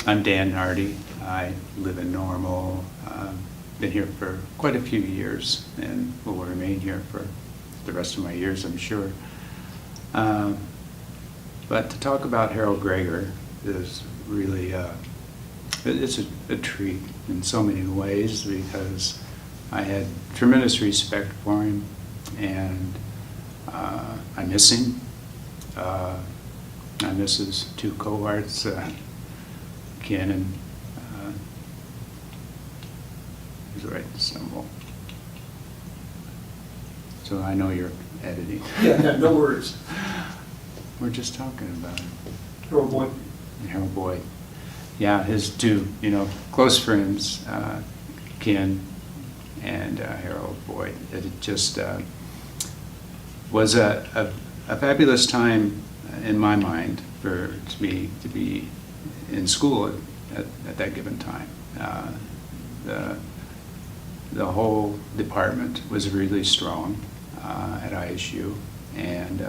I'm Dan Nardi. I live in Normal. Been here for quite a few years and will remain here for the rest of my years, I'm sure. But to talk about Harold Greger is really, it's a treat in so many ways because I had tremendous respect for him, and I miss him. I miss his two cohorts, Ken and who's right symbol. So I know you're editing. Yeah, no worries. We're just talking about it. Harold Boyd. Harold Boyd. Yeah, his two, close friends, Ken and Harold Boyd. It just was a fabulous time in my mind for me to be in school at that given time. The whole department was really strong at ISU, and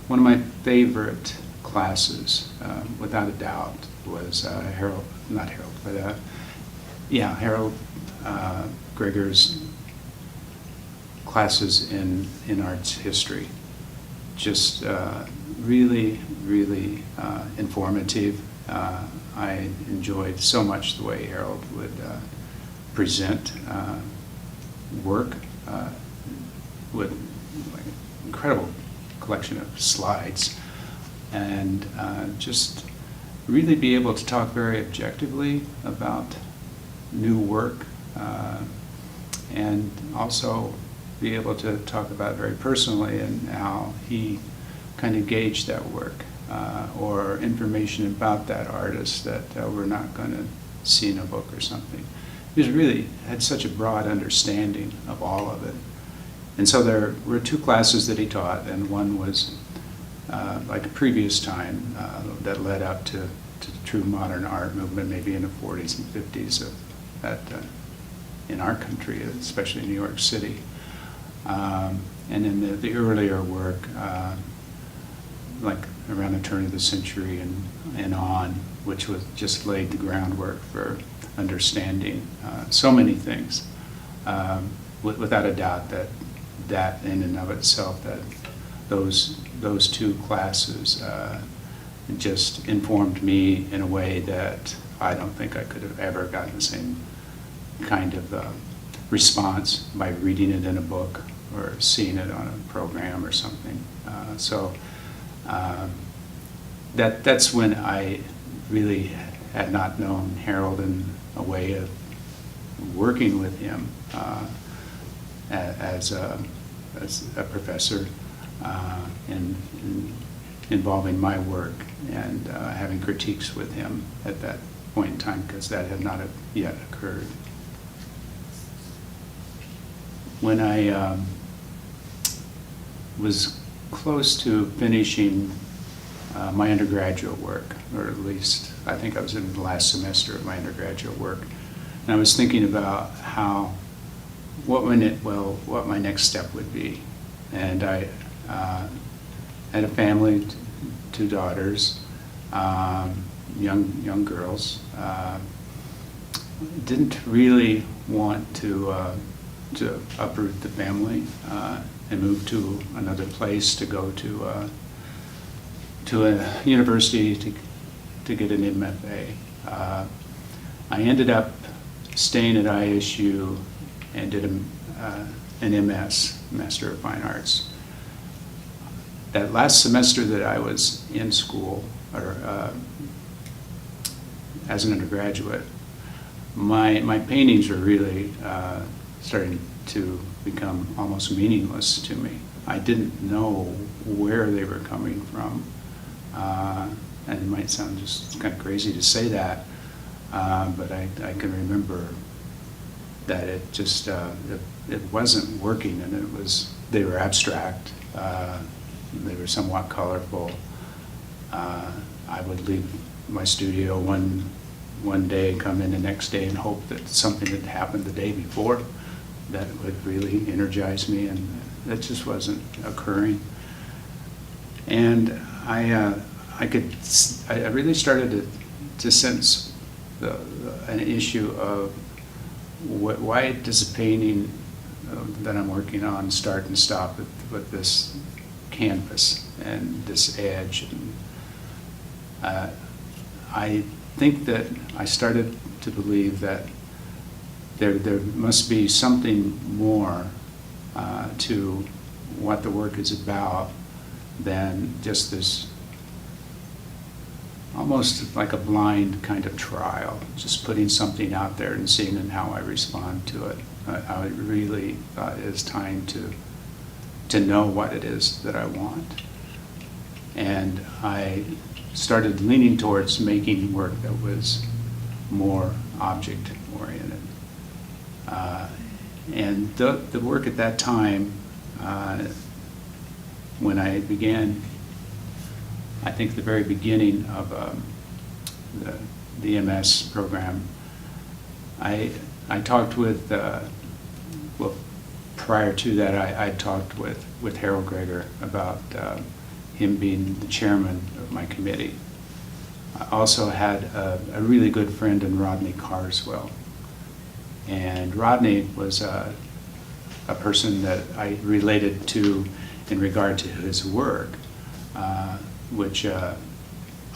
one of my favorite classes, without a doubt, was Harold Greger's classes in arts history. Just really, really informative. I enjoyed so much the way Harold would present work with like an incredible collection of slides, and just really be able to talk very objectively about new work, and also be able to talk about very personally and how he kind of gauged that work, or information about that artist that we're not going to see in a book or something. He really had such a broad understanding of all of it. And so there were two classes that he taught, and one was like a previous time that led up to the true modern art movement, maybe in the 40s and 50s in our country, especially in New York City. And then the earlier work, like around the turn of the century and on, which was just laid the groundwork for understanding so many things. Without a doubt that in and of itself, that those two classes just informed me in a way that I don't think I could have ever gotten the same kind of response by reading it in a book or seeing it on a program or something. That's when I really had not known Harold in a way of working with him as a professor and involving my work and having critiques with him at that point in time, because that had not yet occurred. When I was close to finishing my undergraduate work, or at least I think I was in the last semester of my undergraduate work, and I was thinking about what my next step would be. And I had a family, two daughters, young girls. Didn't really want to uproot the family and move to another place to go to a university to get an MFA. I ended up staying at ISU and did an MS, Master of Fine Arts. That last semester that I was in school, or as an undergraduate, my paintings were really starting to become almost meaningless to me. I didn't know where they were coming from. And it might sound just kind of crazy to say that, but I can remember that it just it wasn't working, and they were abstract. They were somewhat colorful. I would leave my studio one day, come in the next day, and hope that something had happened the day before that would really energize me, and that just wasn't occurring. And I really started to sense an issue of why does the painting that I'm working on start and stop with this canvas and this edge. And I think that I started to believe that there must be something more to what the work is about than just this almost like a blind kind of trial, just putting something out there and seeing how I respond to it. I really thought it is time to know what it is that I want. And I started leaning towards making work that was more object-oriented. And the work at that time, when I began, I think the very beginning of the MS program, I talked with, well, prior to that, I talked with Harold Greger about him being the chairman of my committee. I also had a really good friend in Rodney Carswell. And Rodney was a person that I related to in regard to his work, which I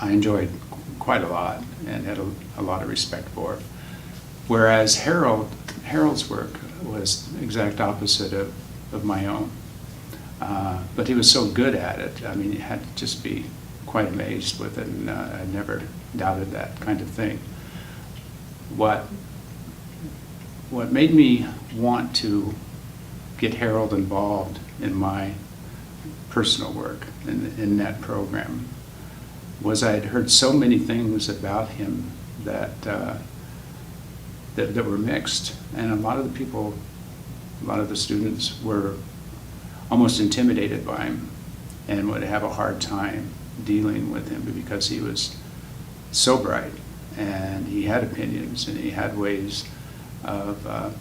enjoyed quite a lot and had a lot of respect for. Whereas Harold's work was the exact opposite of my own. But he was so good at it. I mean, you had to just be quite amazed with it, and I never doubted that kind of thing. What made me want to get Harold involved in my personal work in that program was I had heard so many things about him that were mixed, and a lot of the students were almost intimidated by him and would have a hard time dealing with him because he was so bright and he had opinions and he had ways of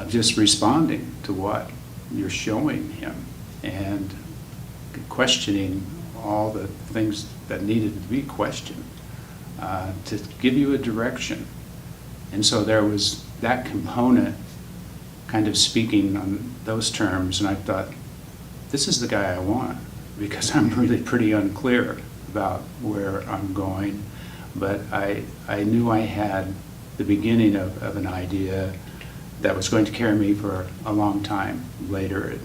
just responding to what you're showing him and questioning all the things that needed to be questioned to give you a direction. And so there was that component kind of speaking on those terms, and I thought, this is the guy I want, because I'm really pretty unclear about where I'm going, but I knew I had the beginning of an idea that was going to carry me for a long time. Later,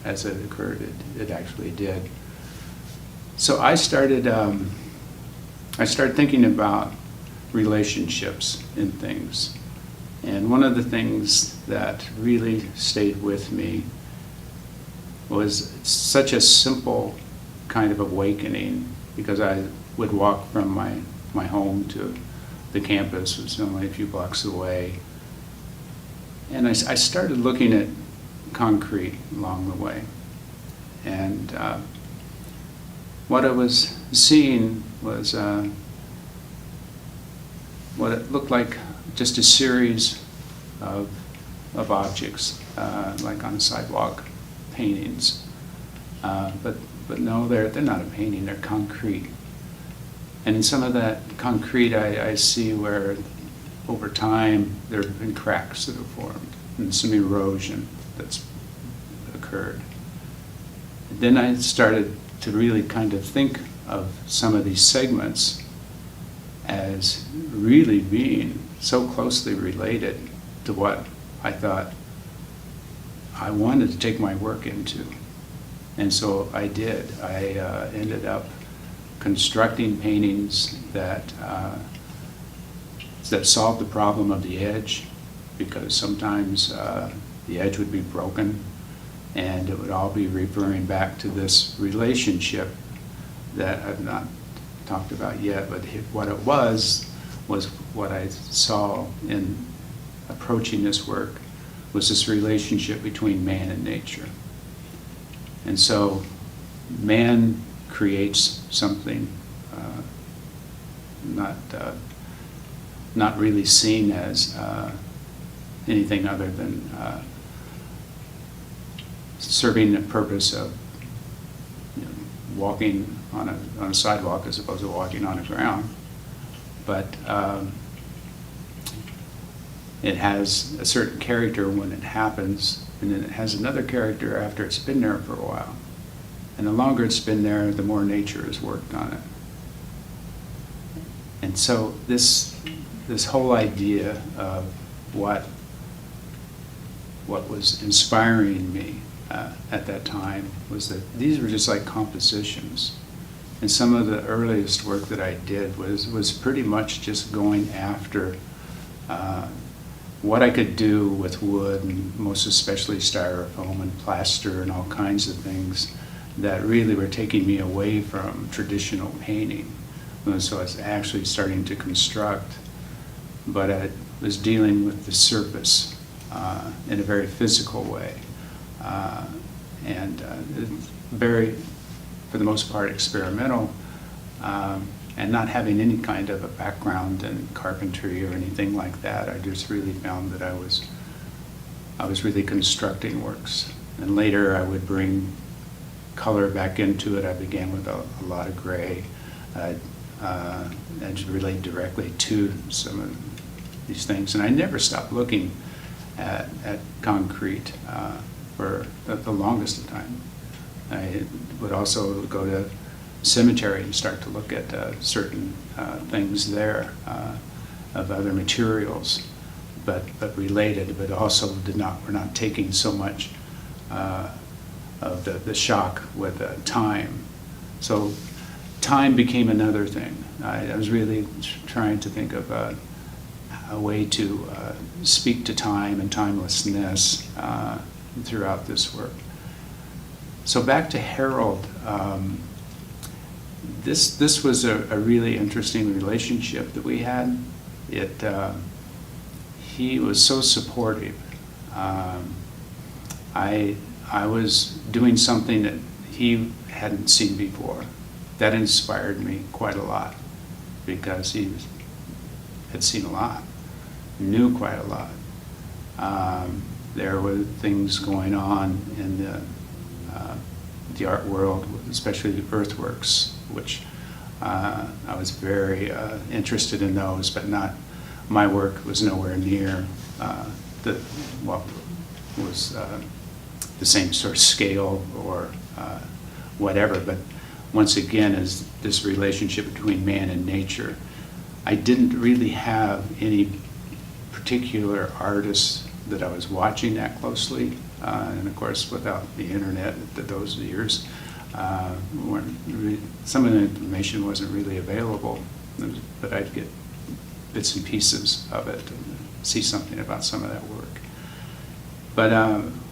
as it occurred, it actually did. So I started thinking about relationships in things. And one of the things that really stayed with me was such a simple kind of awakening, because I would walk from my home to the campus, it was only a few blocks away. And I started looking at concrete along the way. And what I was seeing was what it looked like just a series of objects, like on a sidewalk, paintings. But no, they're not a painting, they're concrete. And in some of that concrete, I see where over time there have been cracks that have formed and some erosion that's occurred. Then I started to really kind of think of some of these segments as really being so closely related to what I thought I wanted to take my work into. And so I did. I ended up constructing paintings that solved the problem of the edge, because sometimes the edge would be broken and it would all be referring back to this relationship that I've not talked about yet, but what it was what I saw in approaching this work was this relationship between man and nature. And so man creates something not really seen as anything other than serving the purpose of walking on a sidewalk as opposed to walking on the ground. but it has a certain character when it happens, and then it has another character after it's been there for a while. And the longer it's been there, the more nature has worked on it. And so this whole idea of what was inspiring me at that time was that these were just like compositions. And some of the earliest work that I did was pretty much just going after what I could do with wood, and most especially styrofoam and plaster and all kinds of things that really were taking me away from traditional painting. And so I was actually starting to construct, but I was dealing with the surface in a very physical way. And very, for the most part, experimental, and not having any kind of a background in carpentry or anything like that. I just really found that I was really constructing works. And later I would bring color back into it. I began with a lot of gray. And relate directly to some of these things. And I never stopped looking at concrete for the longest of time. I would also go to cemetery and start to look at certain things there of other materials, but related, but also were not taking so much of the shock with time. So time became another thing. I was really trying to think of a way to speak to time and timelessness throughout this work. So back to Harold. This was a really interesting relationship that we had. He was so supportive. I was doing something that he hadn't seen before. That inspired me quite a lot because he had seen a lot, knew quite a lot. There were things going on in the art world, especially the earthworks, which I was very interested in those, but my work was nowhere near what was the same sort of scale or whatever. But once again, as this relationship between man and nature, I didn't really have any particular artists that I was watching that closely. And of course, without the internet those years, some of the information wasn't really available, but I'd get bits and pieces of it and see something about some of that work. But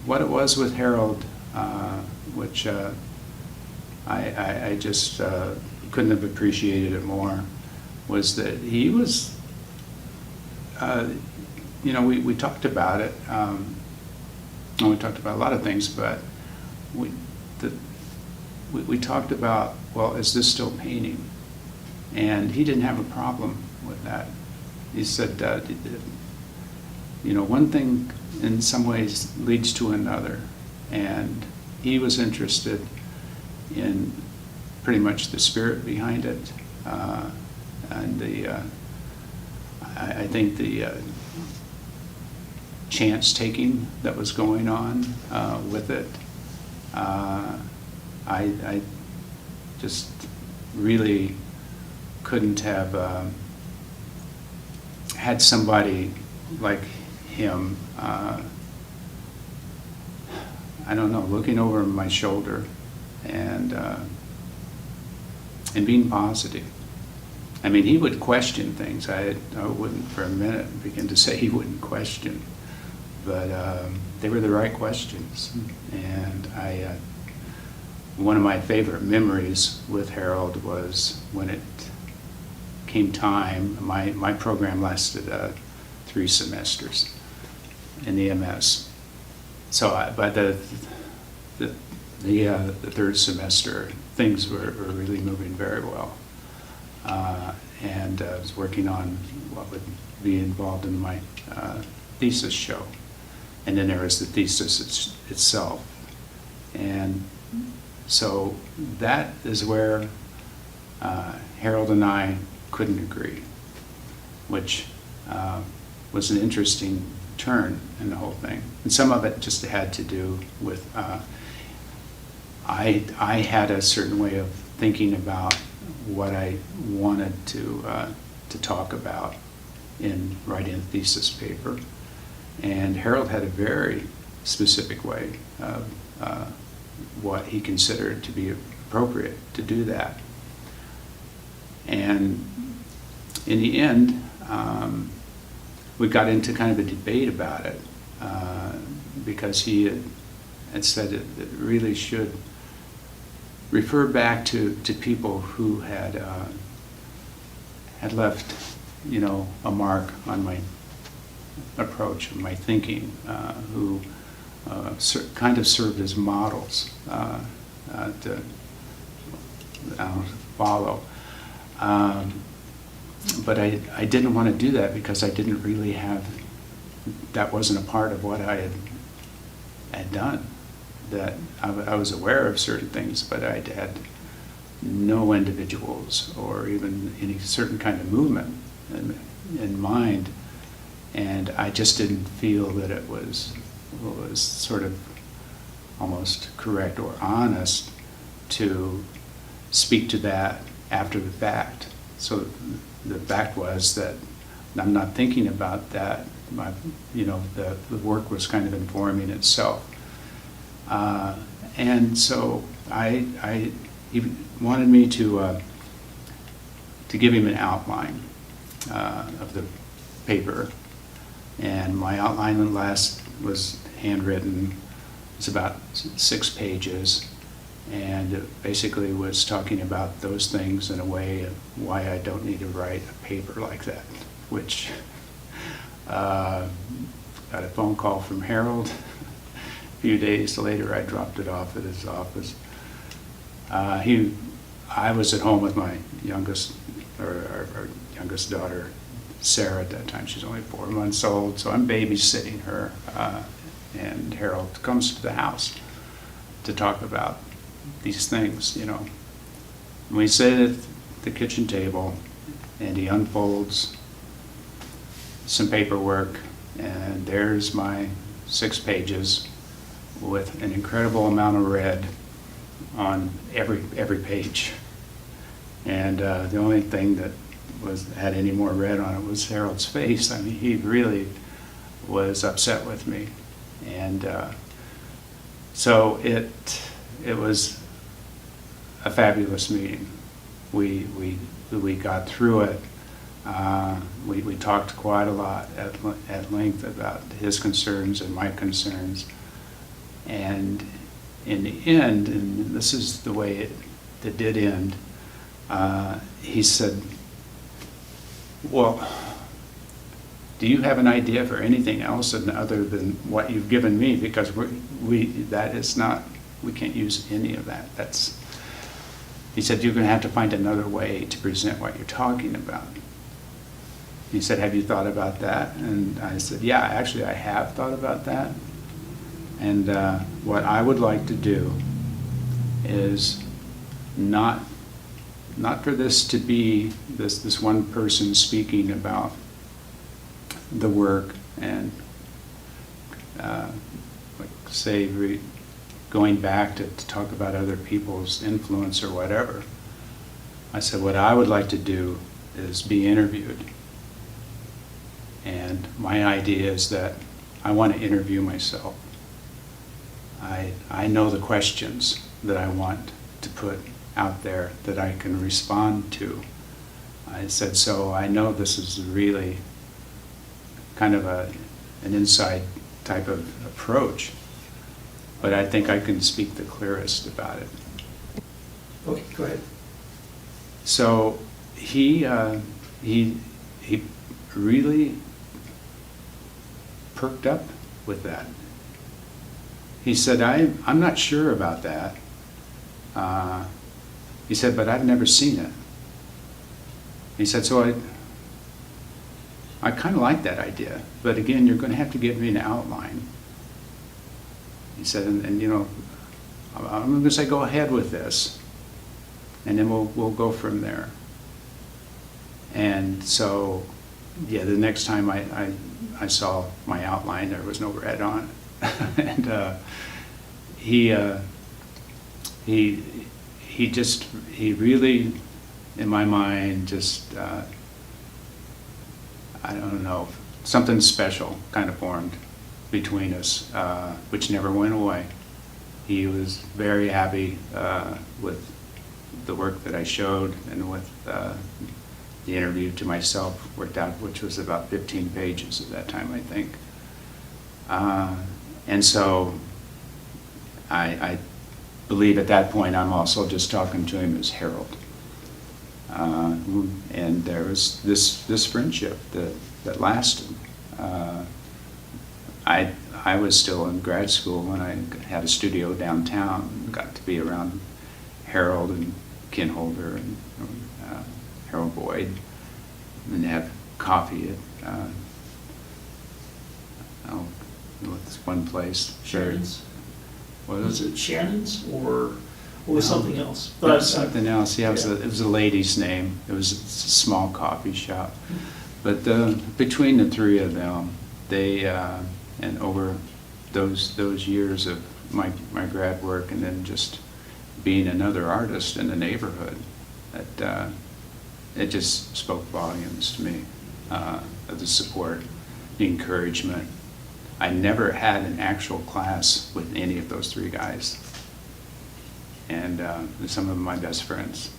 what it was with Harold, which I just couldn't have appreciated it more, was that he was, we talked about it, and we talked about a lot of things, but we talked about, well, is this still painting? And he didn't have a problem with that. He said, one thing in some ways leads to another, and he was interested in pretty much the spirit behind it, and I think the chance taking that was going on with it. I just really couldn't have had somebody like him, I don't know, looking over my shoulder and being positive. I mean, he would question things. I wouldn't for a minute begin to say he wouldn't question, but they were the right questions. And one of my favorite memories with Harold was when it came time. My program lasted 3 semesters in the MS. So by the third semester, things were really moving very well. And I was working on what would be involved in my thesis show. And then there was the thesis itself. And so that is where Harold and I couldn't agree. which was an interesting turn in the whole thing. And some of it just had to do with, I had a certain way of thinking about what I wanted to talk about in writing a thesis paper. And Harold had a very specific way of what he considered to be appropriate to do that. And in the end, we got into kind of a debate about it because he had said it really should refer back to people who had left, a mark on my approach, my thinking, who kind of served as models to follow. But I didn't want to do that because I didn't really have, that wasn't a part of what I had done. That I was aware of certain things, but I had no individuals or even any certain kind of movement in mind. And I just didn't feel that it was sort of almost correct or honest to speak to that after the fact. So the fact was that I'm not thinking about that. The work was kind of informing itself. And so he wanted me to give him an outline of the paper. And my outline was handwritten. It's about 6 pages. And it basically was talking about those things in a way of why I don't need to write a paper like that, which got a phone call from Harold. A few days later, I dropped it off at his office. I was at home with my youngest, or our youngest daughter, Sarah, at that time. She's only 4 months old, so I'm babysitting her. And Harold comes to the house to talk about these things, And we sit at the kitchen table, and he unfolds some paperwork, and there's my 6 pages with an incredible amount of red on every page. And the only thing that had any more red on it was Harold's face. I mean, he really was upset with me. And so it was a fabulous meeting. We got through it. We talked quite a lot at length about his concerns and my concerns. And in the end, and this is the way it did end, he said, "Well, do you have an idea for anything else other than what you've given me? Because we can't use any of that. He said, you're going to have to find another way to present what you're talking about." He said, "Have you thought about that?" And I said, "Yeah, actually I have thought about that. And what I would like to do is not for this to be this one person speaking about the work and going back to talk about other people's influence or whatever." I said, "What I would like to do is be interviewed. And my idea is that I want to interview myself. I know the questions that I want to put out there that I can respond to." I said, "So I know this is really kind of an inside type of approach, but I think I can speak the clearest about it." Okay, go ahead. So he really perked up with that. He said, I'm not sure about that." He said, "But I've never seen it." He said, "So I kind of like that idea, but again, you're going to have to give me an outline." He said, and I'm going to say go ahead with this, and then we'll go from there. And so yeah, the next time I saw my outline, there was no red on it. And he really, in my mind, just, I don't know, something special kind of formed between us, which never went away. He was very happy with the work that I showed, and with the interview to myself worked out, which was about 15 pages at that time, I think. And so I believe at that point I'm also just talking to him as Harold. And there was this friendship that lasted. I was still in grad school when I had a studio downtown and got to be around Harold and Ken Holder and Harold Boyd, and have coffee at what's one place? Shannon's? What Was it Shannon's or was No. something else? It was something else. Yeah, Yeah. it was a lady's name. It was a small coffee shop. But between the three of them, they and over those years of my grad work, and then just being another artist in the neighborhood, that it just spoke volumes to me, of the support, the encouragement. I never had an actual class with any of those three guys, and some of them my best friends.